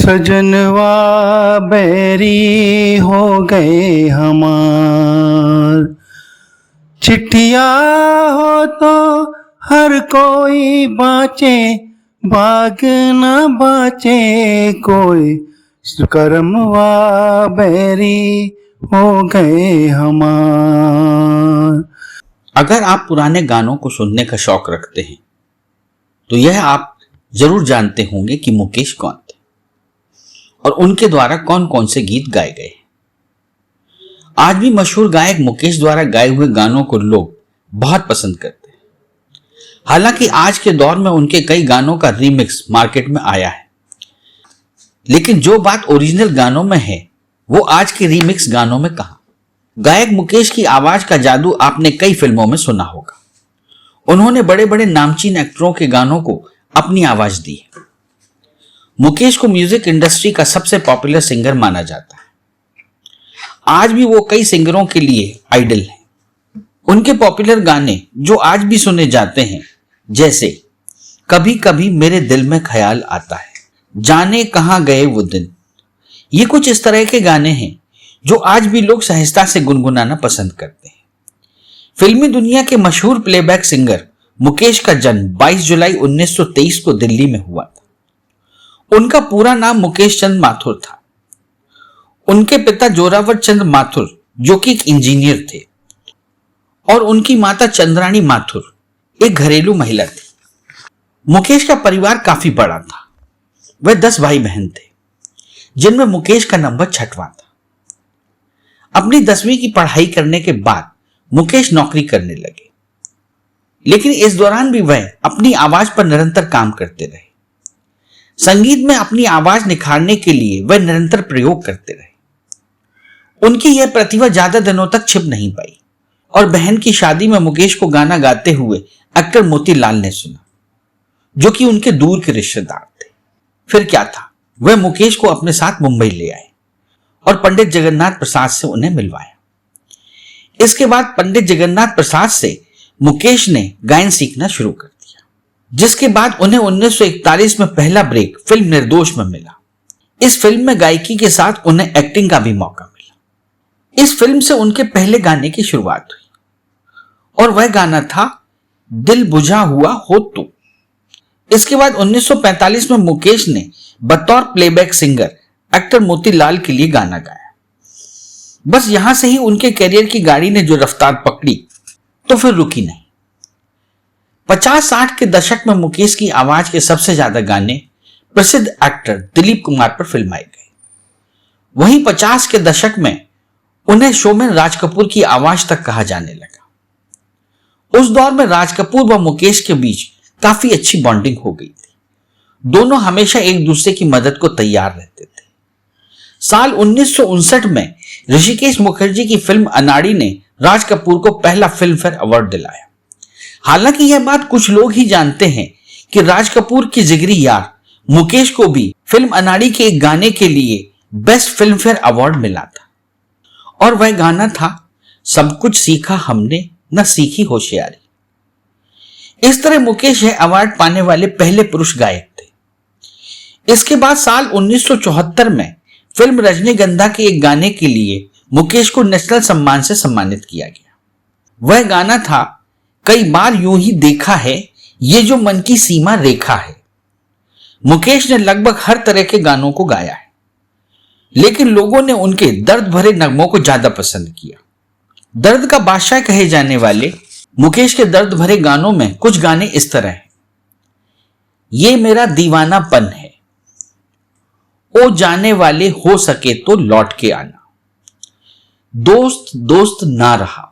सजनवा बैरी हो गए हमार, चिट्ठिया हो तो हर कोई बाँचे, बाग न बाँचे कोई, करमवा बैरी हो गए हमार। अगर आप पुराने गानों को सुनने का शौक रखते हैं तो यह आप जरूर जानते होंगे कि मुकेश कौन थे और उनके द्वारा कौन कौन से गीत गाए गए। आज भी मशहूर गायक मुकेश द्वारा गाए हुए गानों को लोग बहुत पसंद करते हैं। हालांकि आज के दौर में उनके कई गानों का रीमिक्स मार्केट में आया है, लेकिन जो बात ओरिजिनल गानों में है वो आज के रीमिक्स गानों में कहां। गायक मुकेश की आवाज का जादू आपने कई फिल्मों में सुना होगा। उन्होंने बड़े बड़े नामचीन एक्टरों के गानों को अपनी आवाज दी है। मुकेश को म्यूजिक इंडस्ट्री का सबसे पॉपुलर सिंगर माना जाता है। आज भी वो कई सिंगरों के लिए आइडल हैं। उनके पॉपुलर गाने जो आज भी सुने जाते हैं, जैसे कभी कभी मेरे दिल में ख्याल आता है, जाने कहां गए वो दिन, ये कुछ इस तरह के गाने हैं जो आज भी लोग सहजता से गुनगुनाना पसंद करते हैं। फिल्मी दुनिया के मशहूर प्लेबैक सिंगर मुकेश का जन्म 22 जुलाई 1923 को दिल्ली में हुआ था। उनका पूरा नाम मुकेश चंद माथुर था। उनके पिता जोरावर चंद माथुर जो कि एक इंजीनियर थे और उनकी माता चंद्राणी माथुर एक घरेलू महिला थी। मुकेश का परिवार काफी बड़ा था। वह 10 भाई बहन थे, जिनमें मुकेश का नंबर 6वां था। अपनी 10वीं की पढ़ाई करने के बाद मुकेश नौकरी करने लगे, लेकिन इस दौरान भी वह अपनी आवाज पर निरंतर काम करते रहे। संगीत में अपनी आवाज निखारने के लिए वह निरंतर प्रयोग करते रहे। उनकी यह प्रतिभा ज्यादा दिनों तक छिप नहीं पाई और बहन की शादी में मुकेश को गाना गाते हुए एक्टर मोतीलाल ने सुना, जो कि उनके दूर के रिश्तेदार थे। फिर क्या था, वह मुकेश को अपने साथ मुंबई ले आए और पंडित जगन्नाथ प्रसाद से उन्हें मिलवाया। इसके बाद पंडित जगन्नाथ प्रसाद से मुकेश ने गायन सीखना शुरू कर दिया, जिसके बाद उन्हें 1941 में पहला ब्रेक फिल्म निर्दोष में मिला। इस फिल्म में गायकी के साथ उन्हें एक्टिंग का भी मौका मिला। इस फिल्म से उनके पहले गाने की शुरुआत हुई और वह गाना था दिल बुझा हुआ हो तू। इसके बाद 1945 में मुकेश ने बतौर प्लेबैक सिंगर एक्टर मोतीलाल के लिए गाना गाया। बस यहां से ही उनके करियर की गाड़ी ने जो रफ्तार पकड़ी तो फिर रुकी नहीं। 50-60 के दशक में मुकेश की आवाज के सबसे ज्यादा गाने प्रसिद्ध एक्टर दिलीप कुमार पर फिल्माए गए। वहीं 50 के दशक में उन्हें शोमैन राज कपूर की आवाज तक कहा जाने लगा। उस दौर में राज कपूर व मुकेश के बीच काफी अच्छी बॉन्डिंग हो गई थी। दोनों हमेशा एक दूसरे की मदद को तैयार रहते थे। साल 1959 में ऋषिकेश मुखर्जी की फिल्म अनाड़ी ने राज कपूर को पहला फिल्म फेयर अवार्ड दिलाया। हालांकि यह बात कुछ लोग ही जानते हैं कि राज कपूर की जिगरी यार मुकेश को भी फिल्म अनाड़ी के एक गाने के लिए बेस्ट फिल्म फेयर अवार्ड मिला था और वह गाना था सब कुछ सीखा हमने न सीखी होशियारी। इस तरह मुकेश यह अवार्ड पाने वाले पहले पुरुष गायक थे। इसके बाद साल 1974 में फिल्म रजनीगंधा के एक गाने के लिए मुकेश को नेशनल सम्मान से सम्मानित किया गया। वह गाना था कई बार यूं ही देखा है ये जो मन की सीमा रेखा है। मुकेश ने लगभग हर तरह के गानों को गाया है, लेकिन लोगों ने उनके दर्द भरे नगमों को ज्यादा पसंद किया। दर्द का बादशाह कहे जाने वाले मुकेश के दर्द भरे गानों में कुछ गाने इस तरह हैं। ये मेरा दीवानापन है, ओ जाने वाले हो सके तो लौट के आना, दोस्त दोस्त ना रहा,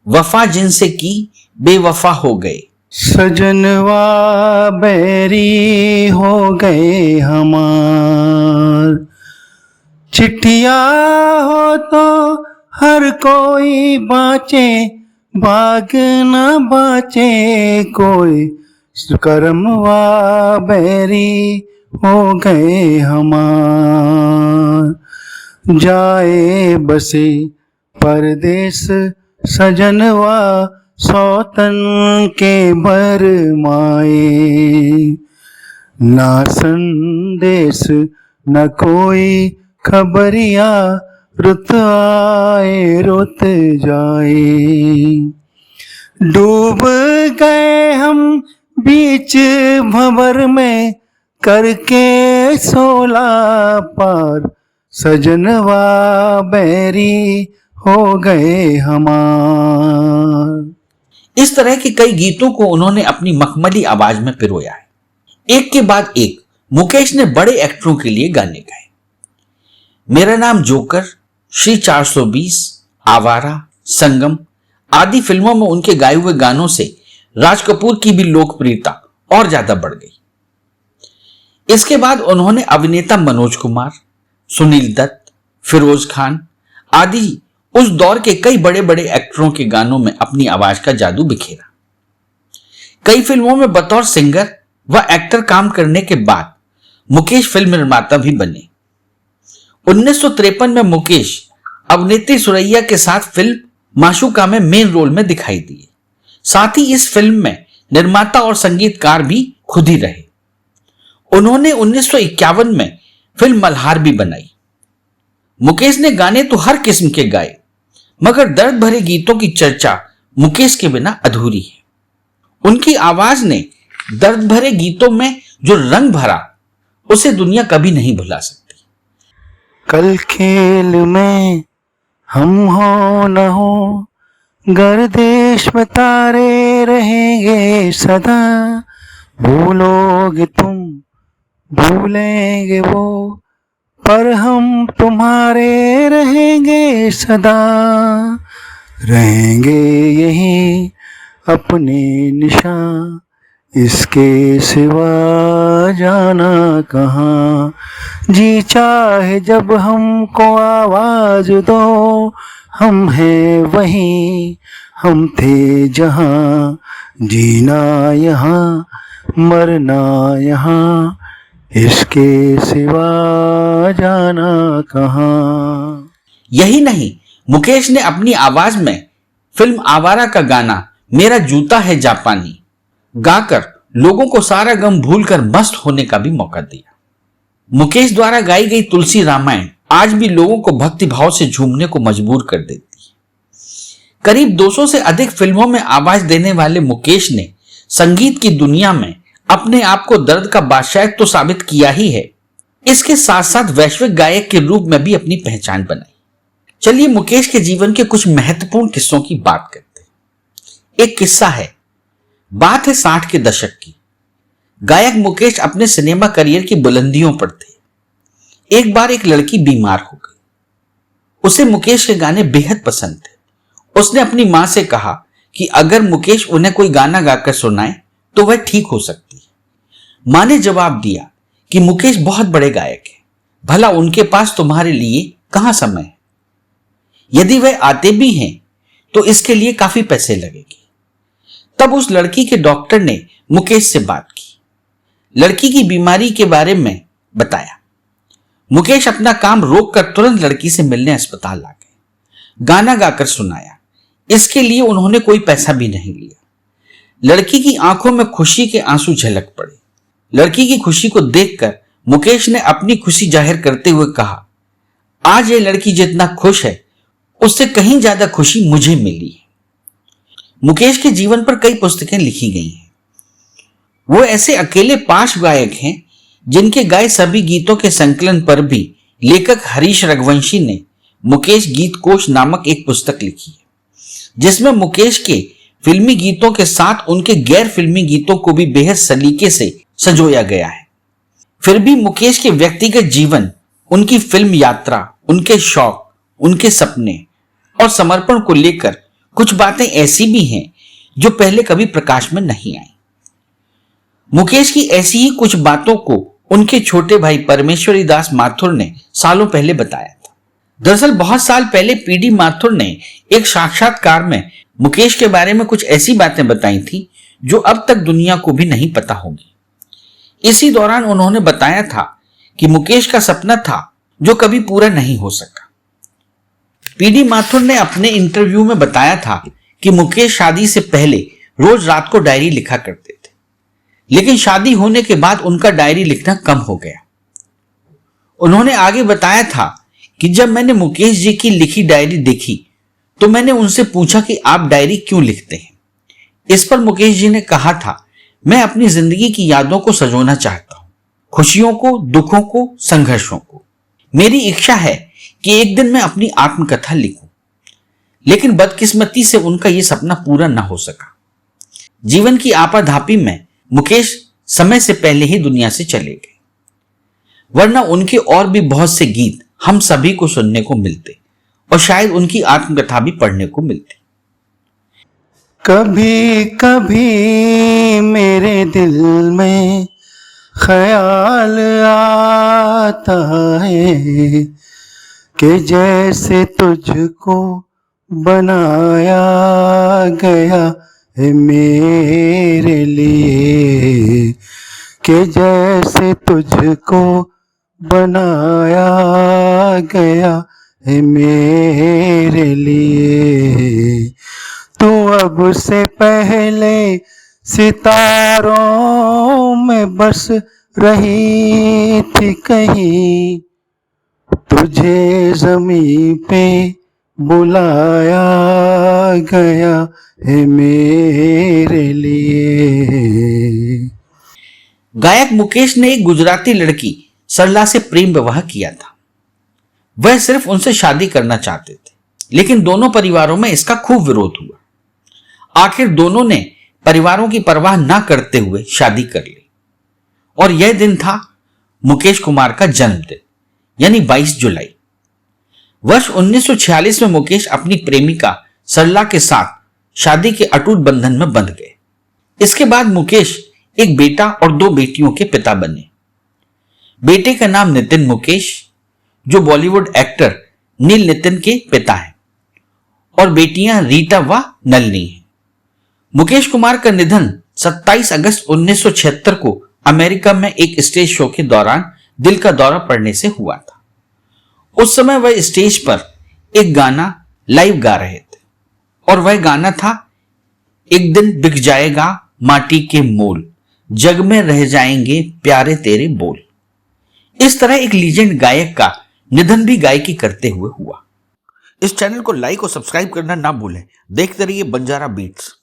वफा जिनसे की बेवफा हो गए, सजनवा बैरी हो गए हमार, चिट्ठिया हो तो हर कोई बाँचे, बाग न बाँचे कोई, करमवा बैरी हो गए हमार, जाए बसे परदेस सजनवा सौतन के बरमाए, ना संदेश न कोई खबरिया, रुत आए रुत जाए। डूब गए हम बीच भंवर में, करके 16 पार, सजनवा बैरी हो गए हमार। इस तरह के कई गीतों को उन्होंने अपनी मखमली आवाज में पिरोया है। एक के बाद एक मुकेश ने बड़े एक्टरों के लिए गाने गाए। मेरा नाम जोकर, श्री 420, आवारा, संगम आदि फिल्मों में उनके गाए हुए गानों से राज कपूर की भी लोकप्रियता और ज्यादा बढ़ गई। इसके बाद उन्होंने अभिनेता मनोज कुमार, सुनील दत्त, फिरोज खान आदि उस दौर के कई बड़े बड़े एक्टरों के गानों में अपनी आवाज का जादू बिखेरा। कई फिल्मों में बतौर सिंगर व एक्टर काम करने के बाद मुकेश फिल्म निर्माता भी बने। 1953 में मुकेश अभिनेत्री सुरैया के साथ फिल्म माशूका में मेन रोल में दिखाई दिए। साथ ही इस फिल्म में निर्माता और संगीतकार भी खुद ही रहे। उन्होंने 1951 में फिल्म मल्हार भी बनाई। मुकेश ने गाने तो हर किस्म के गाए, मगर दर्द भरे गीतों की चर्चा मुकेश के बिना अधूरी है। उनकी आवाज ने दर्द भरे गीतों में जो रंग भरा, उसे दुनिया कभी नहीं भुला सकती। कल खेल में हम हो न हो, गर्दिश में तारे रहेंगे सदा, भूलोगे तुम भूलेंगे वो, पर हम तुम्हारे रहेंगे सदा। रहेंगे यही अपने निशान, इसके सिवा जाना कहाँ। जी चाहे जब हमको आवाज दो, हम हैं वहीं हम थे जहाँ। जीना यहाँ मरना यहाँ, इसके सिवा जाना कहाँ। यही नहीं, मुकेश ने अपनी आवाज में फिल्म आवारा का गाना मेरा जूता है जापानी गाकर लोगों को सारा गम भूलकर मस्त होने का भी मौका दिया। मुकेश द्वारा गाई गई तुलसी रामायण आज भी लोगों को भक्ति भाव से झूमने को मजबूर कर देती है। करीब 200 से अधिक फिल्मों में आवाज देने वाले मुकेश ने संगीत की दुनिया में अपने आप को दर्द का बादशाह तो साबित किया ही है, इसके साथ साथ वैश्विक गायक के रूप में भी अपनी पहचान बनाई। चलिए मुकेश के जीवन के कुछ महत्वपूर्ण किस्सों की बात करते हैं। एक किस्सा है, बात है 60 के दशक की। गायक मुकेश अपने सिनेमा करियर की बुलंदियों पर थे। एक बार एक लड़की बीमार हो गई। उसे मुकेश के गाने बेहद पसंद थे। उसने अपनी मां से कहा कि अगर मुकेश उन्हें कोई गाना गाकर सुनाए तो वह ठीक हो सकती है। मां ने जवाब दिया कि मुकेश बहुत बड़े गायक हैं, भला उनके पास तुम्हारे लिए कहां समय है। यदि वह आते भी हैं तो इसके लिए काफी पैसे लगेंगे। तब उस लड़की के डॉक्टर ने मुकेश से बात की, लड़की की बीमारी के बारे में बताया। मुकेश अपना काम रोककर तुरंत लड़की से मिलने अस्पताल आ गए। गाना गाकर सुनाया। इसके लिए उन्होंने कोई पैसा भी नहीं लिया। लड़की की आंखों में खुशी के आंसू झलक पड़े। लड़की की खुशी को देखकर मुकेश ने अपनी खुशी जाहिर करते हुए कहा, आज ये लड़की जितना खुश है उससे कहीं ज्यादा खुशी मुझे मिली है। मुकेश के जीवन पर कई पुस्तकें लिखी गई हैं। वो ऐसे अकेले 5 गायक हैं जिनके गाए सभी गीतों के संकलन पर भी लेखक हरीश रघुवंशी ने मुकेश गीत कोश नामक एक पुस्तक लिखी है, जिसमें मुकेश के फिल्मी गीतों के साथ उनके गैर फिल्मी गीतों को भी बेहद सलीके से संजोया गया है। फिर भी मुकेश के व्यक्तिगत जीवन, उनकी फिल्म यात्रा, उनके शौक, उनके सपने और समर्पण को लेकर कुछ बातें ऐसी भी हैं जो पहले कभी प्रकाश में नहीं आई। मुकेश की ऐसी ही कुछ बातों को उनके छोटे भाई परमेश्वरी दास माथुर ने सालों पहले बताया था। दरअसल बहुत साल पहले पीडी माथुर ने एक साक्षात्कार में मुकेश के बारे में कुछ ऐसी बातें बताई थी जो अब तक दुनिया को भी नहीं पता होगी। इसी दौरान उन्होंने बताया था कि मुकेश का सपना था जो कभी पूरा नहीं हो सका। पीडी माथुर ने अपने इंटरव्यू में बताया था कि मुकेश शादी से पहले रोज रात को डायरी लिखा करते थे, लेकिन शादी होने के बाद उनका डायरी लिखना कम हो गया। उन्होंने आगे बताया था कि जब मैंने मुकेश जी की लिखी डायरी देखी तो मैंने उनसे पूछा कि आप डायरी क्यों लिखते हैं। इस पर मुकेश जी ने कहा था, मैं अपनी जिंदगी की यादों को सजोना चाहता हूं, खुशियों को, दुखों को, संघर्षों को। मेरी इच्छा है कि एक दिन मैं अपनी आत्मकथा लिखूं, लेकिन बदकिस्मती से उनका यह सपना पूरा न हो सका। जीवन की आपाधापी में मुकेश समय से पहले ही दुनिया से चले गए, वरना उनके और भी बहुत से गीत हम सभी को सुनने को मिलते और शायद उनकी आत्मकथा भी पढ़ने को मिलती। कभी कभी मेरे दिल में ख्याल आता है कि जैसे तुझको बनाया गया है मेरे लिए, कि जैसे तुझको बनाया गया है मेरे लिए। तू अब से पहले सितारों में बस रही थी कहीं, तुझे ज़मीं पे बुलाया गया है मेरे लिए। गायक मुकेश ने एक गुजराती लड़की सरला से प्रेम विवाह किया था। वह सिर्फ उनसे शादी करना चाहते थे, लेकिन दोनों परिवारों में इसका खूब विरोध हुआ। आखिर दोनों ने परिवारों की परवाह ना करते हुए शादी कर ली और यह दिन था मुकेश कुमार का जन्मदिन, यानी 22 जुलाई। वर्ष 1946 में मुकेश अपनी प्रेमिका सरला के साथ शादी के अटूट बंधन में बंध गए। इसके बाद मुकेश एक बेटा और 2 बेटियों के पिता बने। बेटे का नाम नितिन मुकेश, जो बॉलीवुड एक्टर नील नितिन के पिता हैं, और बेटियां रीटा व नलिनी हैं। मुकेश कुमार का निधन 27 अगस्त 1976 को अमेरिका में एक स्टेज शो के दौरान दिल का दौरा पड़ने से हुआ था। उस समय वह स्टेज पर एक गाना लाइव गा रहे थे और वह गाना था, एक दिन बिक जाएगा माटी के मोल, जग में रह जाएंगे प्यारे तेरे बोल। इस तरह एक लीजेंड गायक का निधन भी गायकी करते हुए हुआ। इस चैनल को लाइक और सब्सक्राइब करना ना भूलें। देखते रहिए बंजारा बीट्स।